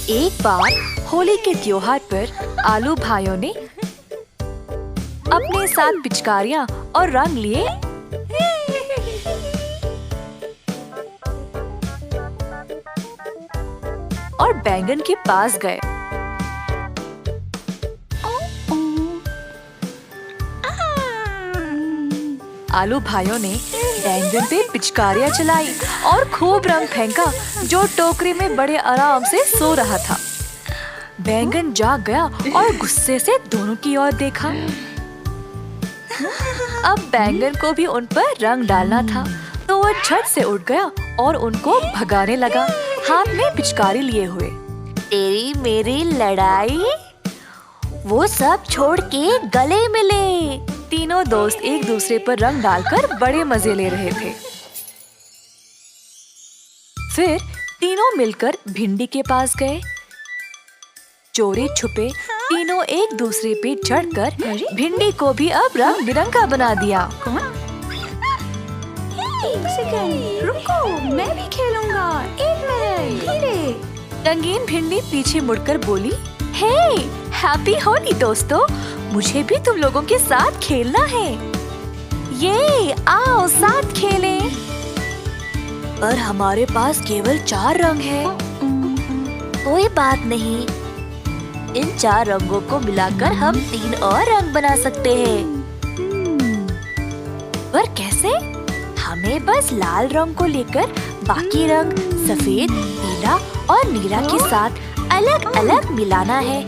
एक बार होली के त्योहार पर आलू भाइयों ने अपने साथ पिचकारियां और रंग लिए। और बैंगन के पास गए। आलू भाइयों ने बैंगन पे पिचकारियां चलाई और खूब रंग फेंका, जो टोकरी में बड़े आराम से सो रहा था। बैंगन जाग गया और गुस्से से दोनों की ओर देखा। अब बैंगन को भी उन पर रंग डालना था, तो वो झट से उठ गया और उनको भगाने लगा, हाथ में पिचकारी लिए हुए। तेरी मेरी लड़ाई, वो सब छोड़ के गले मिले। तीनों दोस्त एक दूसरे पर रंग डालकर बड़े मजे ले रहे थे। फिर तीनों मिलकर भिंडी के पास गए। चोरी छुपे तीनों एक दूसरे पे चढ़कर भिंडी को भी अब रंग बिरंगा बना दिया। एक सेकंड, रुको, मैं भी खेलूंगा। एक मिनट, धीरे। रंगीन भिंडी पीछे मुड़कर बोली, हे, हैप्पी होली दोस्तों, मुझे भी तुम लोगों के साथ खेलना है। ये आओ साथ खेलें। पर हमारे पास केवल 4 रंग है। कोई बात नहीं, इन 4 रंगों को मिलाकर हम 3 और रंग बना सकते हैं। पर कैसे? हमें बस लाल रंग को लेकर बाकी रंग सफेद, पीला और नीला के साथ अलग अलग मिलाना है।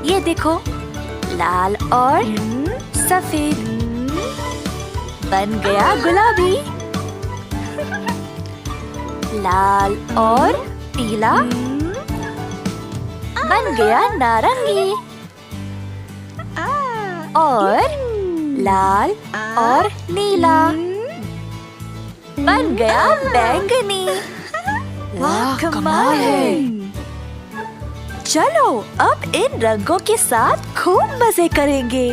ये देखो, लाल और सफेद बन गया गुलाबी। लाल और पीला बन गया नारंगी। और लाल और नीला बन गया बैंगनी। वाह, कमाल है। चलो अब इन रंगों के साथ खूब मजे करेंगे।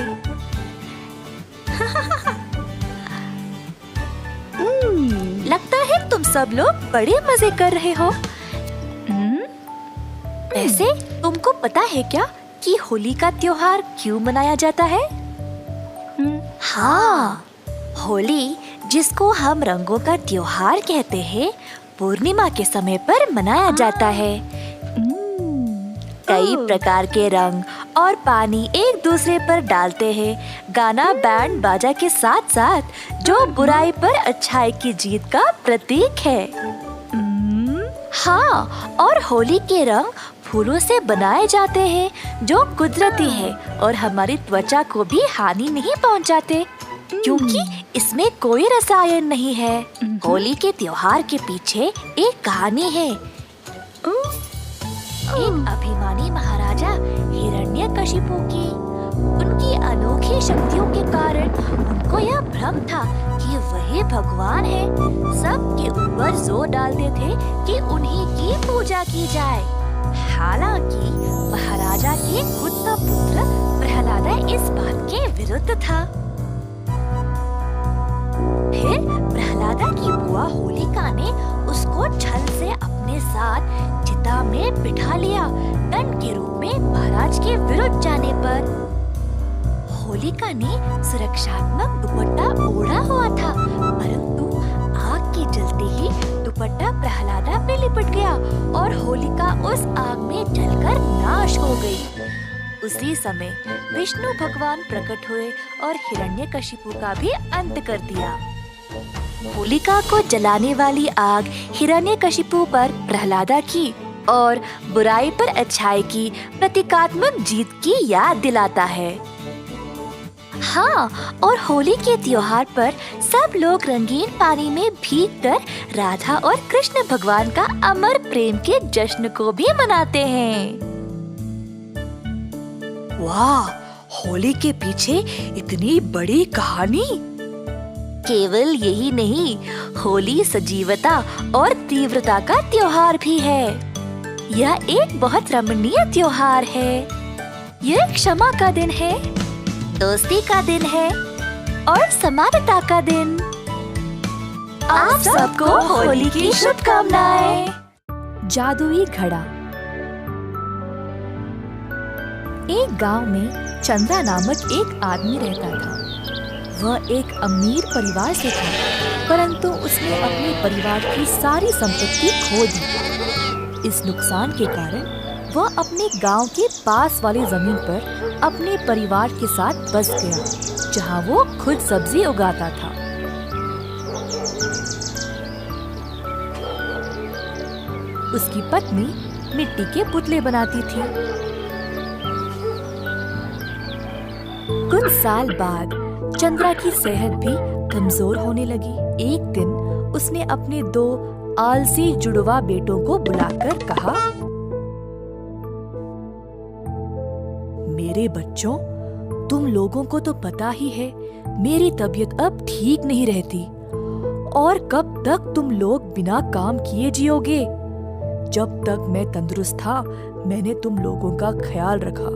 लगता है तुम सब लोग बड़े मजे कर रहे हो। वैसे तुमको पता है क्या कि होली का त्योहार क्यों मनाया जाता है? हाँ, होली, जिसको हम रंगों का त्योहार कहते हैं, पूर्णिमा के समय पर मनाया जाता है। कई प्रकार के रंग और पानी एक दूसरे पर डालते हैं, गाना बैंड बाजा के साथ साथ, जो बुराई पर अच्छाई की जीत का प्रतीक है। हाँ, और होली के रंग फूलों से बनाए जाते हैं, जो कुदरती है और हमारी त्वचा को भी हानि नहीं पहुंचाते, क्योंकि इसमें कोई रसायन नहीं है। होली के त्योहार के पीछे एक कहानी है। एक अभिमानी महाराजा हिरण्यकशिपु की, उनकी अनोखी शक्तियों के कारण उनको यह भ्रम था कि वही भगवान है। सबके ऊपर जोर डालते थे कि उन्हीं की पूजा की जाए। हालांकि महाराजा के खुद का पुत्र प्रहलादा इस बात के विरुद्ध था। फिर प्रहलादा की बुआ होलिका ने उसको छल से अपने साथ चिता में बिठा लिया, दंड के रूप में महाराज के विरुद्ध जाने पर। होलिका ने सुरक्षात्मक दुपट्टा ओढ़ा हुआ था, परंतु आग के जलते ही दुपट्टा प्रहलादा पे लिपट गया और होलिका उस आग में जलकर नाश हो गई। उसी समय विष्णु भगवान प्रकट हुए और हिरण्यकशिपु का भी अंत कर दिया। होलिका को जलाने वाली आग हिरण्यकशिपु पर प्रहलादा की और बुराई पर अच्छाई की प्रतीकात्मक जीत की याद दिलाता है। हाँ, और होली के त्योहार पर सब लोग रंगीन पानी में भीगकर राधा और कृष्ण भगवान का अमर प्रेम के जश्न को भी मनाते हैं। वाह, होली के पीछे इतनी बड़ी कहानी। केवल यही नहीं, होली सजीवता और तीव्रता का त्योहार भी है। यह एक बहुत रमणीय त्योहार है। यह क्षमा का दिन है, दोस्ती का दिन है और समानता का दिन। आप सबको होली की शुभकामनाएं। जादुई घड़ा। एक गांव में चंद्रा नामक एक आदमी रहता था। वह एक अमीर परिवार से था, परंतु उसने अपने परिवार की सारी संपत्ति खो दी। इस नुकसान के कारण वह अपने गांव के पास वाली जमीन पर अपने परिवार के साथ बस गया, जहां वो खुद सब्जी उगाता था। उसकी पत्नी मिट्टी के पुतले बनाती थी। कुछ साल बाद चंद्रा की सेहत भी कमजोर होने लगी। एक दिन उसने अपने 2 आलसी जुड़वा बेटों को बुलाकर कहा, मेरे बच्चों, तुम लोगों को तो पता ही है मेरी तबीयत अब ठीक नहीं रहती, और कब तक तुम लोग बिना काम किए जियोगे। जब तक मैं तंदुरुस्त था मैंने तुम लोगों का ख्याल रखा,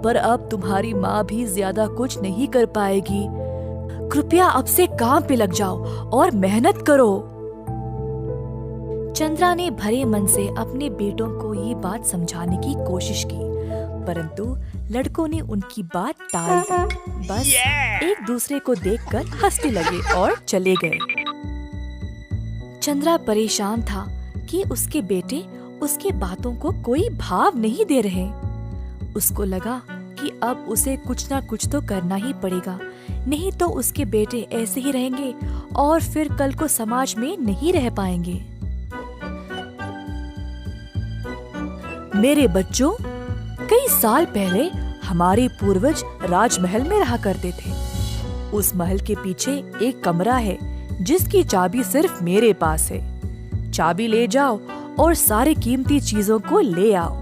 पर अब तुम्हारी माँ भी ज्यादा कुछ नहीं कर पाएगी। कृपया अब से काम पे लग जाओ और मेहनत करो। चंद्रा ने भरे मन से अपने बेटों को ये बात समझाने की कोशिश की, परंतु लड़कों ने उनकी बात टाल दी। बस एक दूसरे को देखकर हंसने लगे और चले गए। चंद्रा परेशान था कि उसके बेटे उसके बातों को कोई भाव नहीं दे रहे। उसको लगा कि अब उसे कुछ ना कुछ तो करना ही पड़ेगा, नहीं तो उसके बेटे ऐसे ही रहेंगे और फिर कल को समाज में नहीं रह पाएंगे। मेरे बच्चों, कई साल पहले हमारे पूर्वज राजमहल में रहा करते थे। उस महल के पीछे एक कमरा है जिसकी चाबी सिर्फ मेरे पास है। चाबी ले जाओ और सारी कीमती चीजों को ले आओ।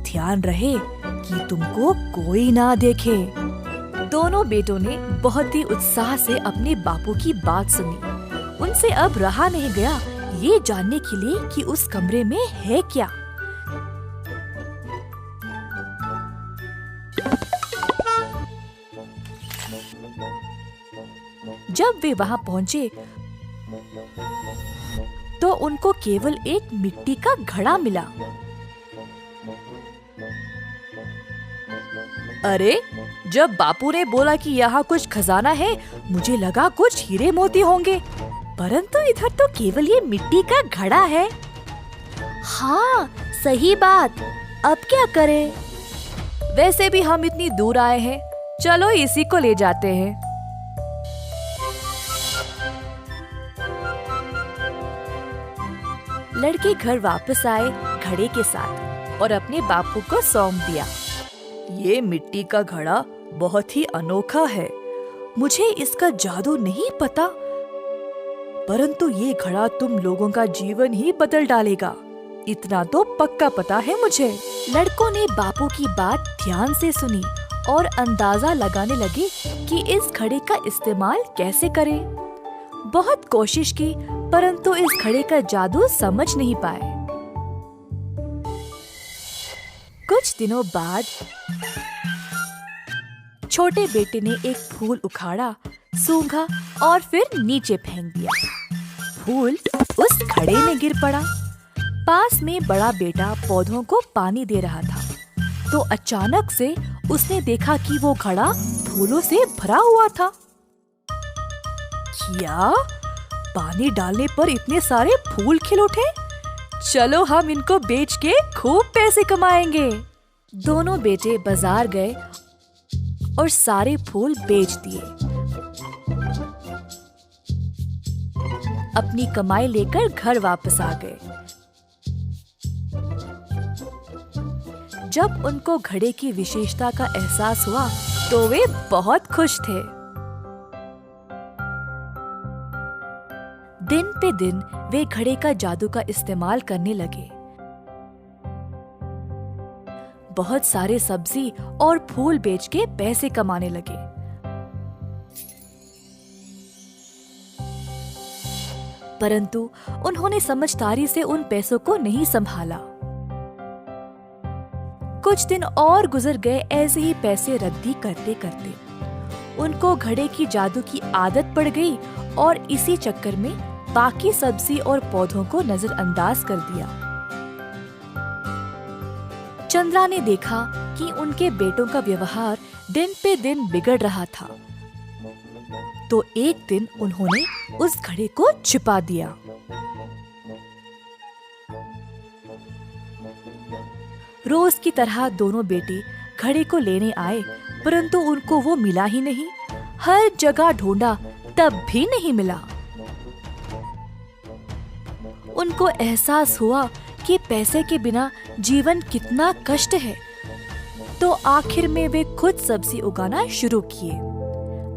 ध्यान रहे कि तुमको कोई ना देखे। दोनों बेटों ने बहुत ही उत्साह से अपने बापू की बात सुनी। उनसे अब रहा नहीं गया ये जानने के लिए कि उस कमरे में है क्या। जब वे वहां पहुंचे तो उनको केवल एक मिट्टी का घड़ा मिला। अरे, जब बापू ने बोला कि यहाँ कुछ खजाना है, मुझे लगा कुछ हीरे मोती होंगे, परंतु इधर तो केवल ये मिट्टी का घड़ा है। हाँ, सही बात। अब क्या करें? वैसे भी हम इतनी दूर आए हैं, चलो इसी को ले जाते हैं। लड़के घर वापस आए घड़े के साथ और अपने बापू को सौंप दिया। ये मिट्टी का घड़ा बहुत ही अनोखा है। मुझे इसका जादू नहीं पता, परंतु ये घड़ा तुम लोगों का जीवन ही बदल डालेगा, इतना तो पक्का पता है मुझे। लड़कों ने बापू की बात ध्यान से सुनी और अंदाजा लगाने लगे कि इस घड़े का इस्तेमाल कैसे करें। बहुत कोशिश की, परंतु इस घड़े का जादू समझ नहीं पाए। कुछ दिनों बाद छोटे बेटे ने एक फूल उखाड़ा, सूंघा और फिर नीचे फेंक दिया। फूल उस घड़े में गिर पड़ा। पास में बड़ा बेटा पौधों को पानी दे रहा था, तो अचानक से उसने देखा कि वो घड़ा फूलों से भरा हुआ था। क्या? पानी डालने पर इतने सारे फूल खिल उठे? चलो हम इनको बेच के खूब पैसे कमाएंगे। दोनों बेटे बाजार गए और सारे फूल बेच दिए। अपनी कमाई लेकर घर वापस आ गए। जब उनको घड़े की विशेषता का एहसास हुआ तो वे बहुत खुश थे। दिन पे दिन वे घड़े का जादू का इस्तेमाल करने लगे। बहुत सारे सब्जी और फूल बेच के पैसे कमाने लगे। परंतु उन्होंने समझदारी से उन पैसों को नहीं संभाला। कुछ दिन और गुजर गए ऐसे ही पैसे रद्दी करते करते। उनको घड़े की जादू की आदत पड़ गई और इसी चक्कर में बाकी सब्जी और पौधों को नजरअंदाज कर दिया। चंद्रा ने देखा कि उनके बेटों का व्यवहार दिन पे दिन बिगड़ रहा था। तो एक दिन उन्होंने उस घड़े को छिपा दिया। रोज की तरह दोनों बेटे घड़े को लेने आए, परंतु उनको वो मिला ही नहीं। हर जगह ढूंढा, तब भी नहीं मिला। उनको एहसास हुआ कि पैसे के बिना जीवन कितना कष्ट है। तो आखिर में वे खुद सब्जी उगाना शुरू किए।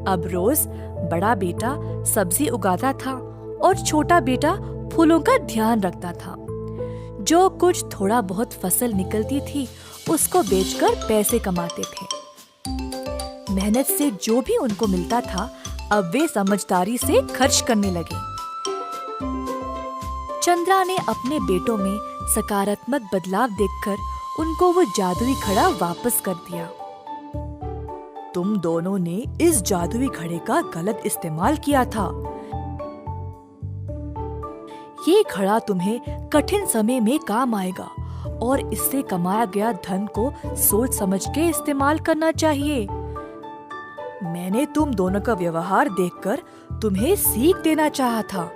अब रोज बड़ा बेटा सब्जी उगाता था और छोटा बेटा फूलों का ध्यान रखता था। जो कुछ थोड़ा बहुत फसल निकलती थी उसको बेचकर पैसे कमाते थे। मेहनत से जो भी उनको मिलता था अब वे समझदारी से खर्च करने लगे। चंद्रा ने अपने बेटों में सकारात्मक बदलाव देखकर उनको वो जादुई घड़ा वापस कर दिया। तुम दोनों ने इस जादुई घड़े का गलत इस्तेमाल किया था। ये घड़ा तुम्हें कठिन समय में काम आएगा और इससे कमाया गया धन को सोच समझ के इस्तेमाल करना चाहिए। मैंने तुम दोनों का व्यवहार देखकर तुम्हें सीख देना चाहा था,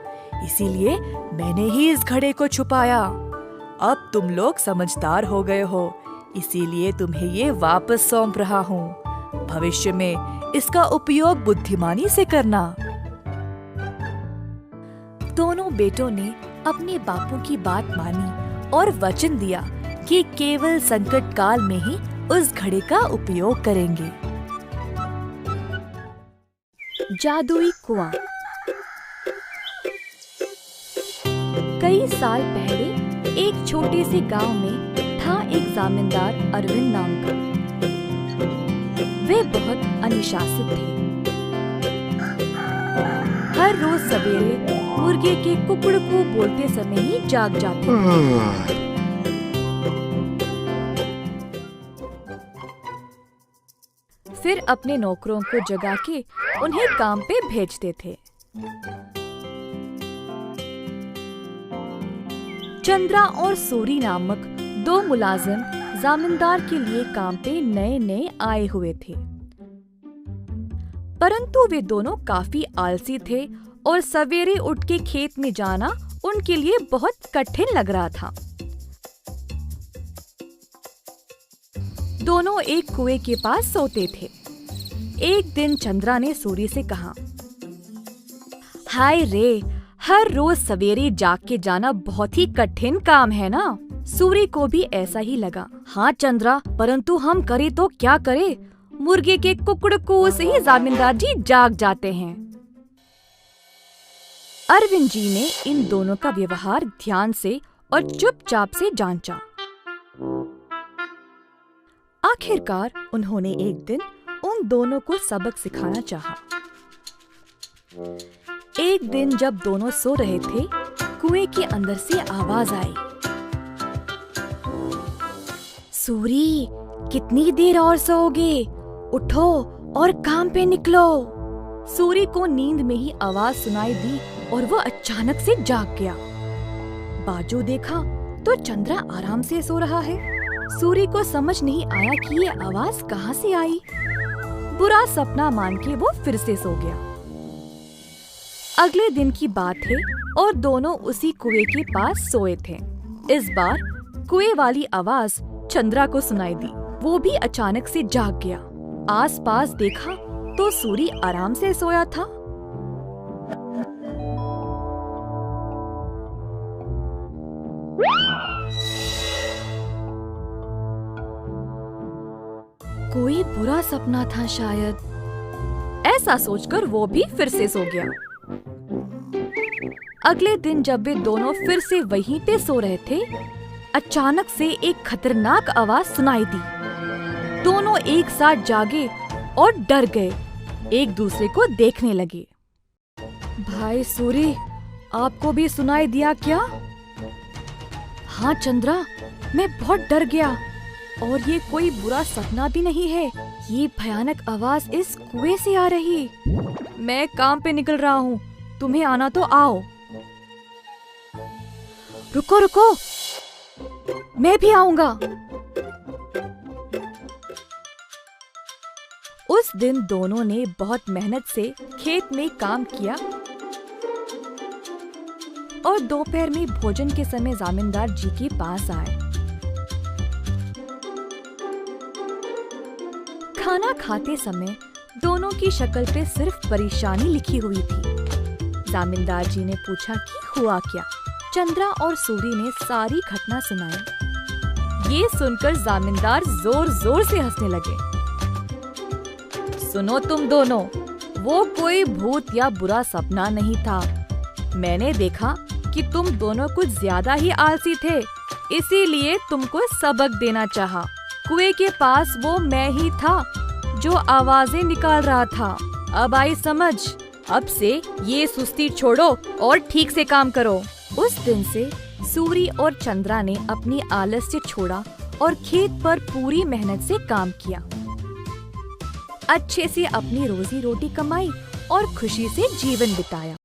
इसीलिए मैंने ही इस घड़े को छुपाया। अब तुम लोग समझदार हो गए हो, इसीलिए तुम्हें ये वापस सौंप रहा हूँ। भविष्य में इसका उपयोग बुद्धिमानी से करना। दोनों बेटों ने अपने बापू की बात मानी और वचन दिया कि केवल संकट काल में ही उस घड़े का उपयोग करेंगे। जादुई कुआं। कई साल पहले एक छोटे से गांव में था एक जमींदार अरविंद नाम का। वे बहुत अनुशासित थे। हर रोज सवेरे मुर्गे के कुकड़कू बोलते समय ही जाग जाते थे। फिर अपने नौकरों को जगा के उन्हें काम पे भेजते थे। चंद्रा और सूरी नामक दो मुलाजिम जमींदार के लिए काम पे नए नए आए हुए थे, परंतु वे दोनों काफी आलसी थे और सवेरे उठ के खेत में जाना उनके लिए बहुत कठिन लग रहा था। दोनों एक कुएं के पास सोते थे। एक दिन चंद्रा ने सूरी से कहा, हाय रे, हर रोज सवेरे जाग के जाना बहुत ही कठिन काम है ना। सूरी को भी ऐसा ही लगा। हाँ चंद्रा, परंतु हम करे तो क्या करे, मुर्गे के कुकड़कू से ही जमींदार जी जाग जाते हैं। अरविंद जी ने इन दोनों का व्यवहार ध्यान से और चुपचाप से जांचा। आखिरकार उन्होंने एक दिन उन दोनों को सबक सिखाना चाहा। एक दिन जब दोनों सो रहे थे, कुएं के अंदर से आवाज आई, सूरी, कितनी देर और सोओगे? उठो और काम पे निकलो। सूरी को नींद में ही आवाज सुनाई दी और वो अचानक से जाग गया। बाजू देखा तो चंद्रा आराम से सो रहा है। सूरी को समझ नहीं आया कि ये आवाज कहाँ से आई। बुरा सपना मान के वो फिर से सो गया। अगले दिन की बात है और दोनों उसी कुएं के पास सोए थे। इस बार कुएं वाली आवाज चंद्रा को सुनाई दी। वो भी अचानक से जाग गया। आसपास देखा तो सूरी आराम से सोया था। कोई बुरा सपना था शायद, ऐसा सोचकर वो भी फिर से सो गया। अगले दिन जब वे दोनों फिर से वहीं पे सो रहे थे, अचानक से एक खतरनाक आवाज सुनाई दी। दोनों एक साथ जागे और डर गए, एक दूसरे को देखने लगे। भाई सूरी, आपको भी सुनाई दिया क्या? हाँ चंद्रा, मैं बहुत डर गया और ये कोई बुरा सपना भी नहीं है। ये भयानक आवाज इस कुएं से आ रही। मैं काम पे निकल रहा हूँ, तुम्हें आना तो आओ। रुको रुको, मैं भी आऊंगा। उस दिन दोनों ने बहुत मेहनत से खेत में काम किया और दोपहर में भोजन के समय जमींदार जी के पास आए। खाना खाते समय दोनों की शक्ल पे सिर्फ परेशानी लिखी हुई थी। जमींदार जी ने पूछा कि हुआ क्या। चंद्रा और सूरी ने सारी घटना सुनाई। ये सुनकर जमींदार जोर जोर से हंसने लगे। सुनो तुम दोनों, वो कोई भूत या बुरा सपना नहीं था। मैंने देखा कि तुम दोनों कुछ ज्यादा ही आलसी थे, इसीलिए तुमको सबक देना चाहा। कुएं के पास वो मैं ही था जो आवाजें निकाल रहा था। अब आई समझ। अब से ये सुस्ती छोड़ो और ठीक से काम करो। उस दिन से सूरी और चंद्रा ने अपनी आलस्य छोड़ा और खेत पर पूरी मेहनत से काम किया। अच्छे से अपनी रोजी रोटी कमाई और खुशी से जीवन बिताया।